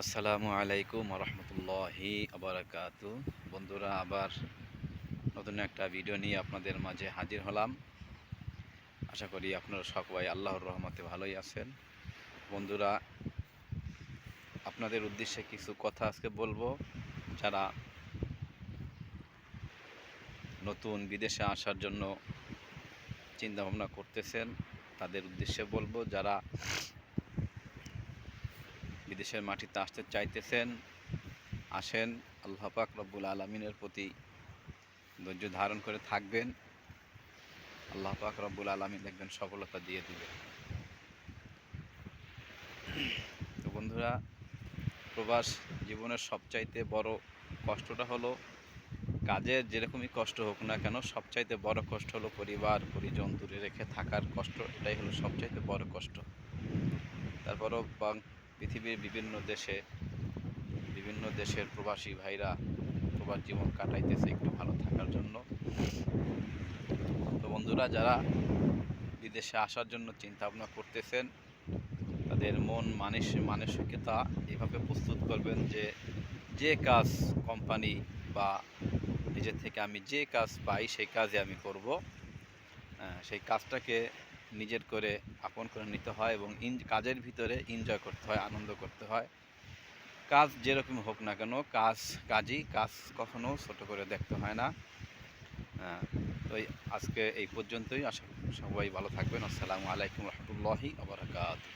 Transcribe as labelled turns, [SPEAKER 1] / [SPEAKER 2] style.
[SPEAKER 1] আসসালামু আলাইকুম রহমতুল্লাহি আবরাকাতু। বন্ধুরা, আবার নতুন একটা ভিডিও নিয়ে আপনাদের মাঝে হাজির হলাম। আশা করি আপনারা সবাই আল্লাহর রহমতে ভালোই আছেন। বন্ধুরা, আপনাদের উদ্দেশ্যে কিছু কথা আজকে বলবো। যারা নতুন বিদেশে আসার জন্য চিন্তা ভাবনা করতেছেন তাদের উদ্দেশ্যে বলবো। যারা বিদেশের মাটিতে আসতে চাইতেছেন, আসেন। আল্লাহ পাক রব্বুল আলামিনের প্রতি ধৈর্য ধারণ করে থাকবেন। আল্লাহ পাক রব্বুল আলামিন দেখবেন সফলতা দিয়ে দিবে। তো বন্ধুরা, প্রবাস জীবনের সবচাইতে বড় কষ্টটা হলো, কাজের যেরকমই কষ্ট হোক না কেন, সবচাইতে বড় কষ্ট হলো পরিবার পরিজন দূরে রেখে থাকার কষ্ট। এটাই হলো সবচাইতে বড় কষ্ট। তারপরও পৃথিবীর বিভিন্ন দেশের প্রবাসী ভাইরা প্রবাস জীবন কাটাইতেছে একটু ভালো থাকার জন্য। তো বন্ধুরা, যারা বিদেশে আসার জন্য চিন্তা ভাবনা করতেছেন, তাদের মন মানসিকতা এভাবে প্রস্তুত করবেন যে যে কাজ কোম্পানি বা নিজের থেকে আমি যে কাজ পাই সেই কাজে আমি করব। সেই কাজটাকে নিজের করে আপন করে নিতে হয় এবং কাজের ভিতরে এনজয় করতে হয়, আনন্দ করতে হয়। কাজ যেরকম হোক না কেন, কাজ কখনো ছোট করে দেখতে হয় না। তো আজকে এই পর্যন্তই। আশা সবাই ভালো থাকবেন। আসসালামু আলাইকুম রহমতুল্লাহি ওয়া বারাকাতুহু।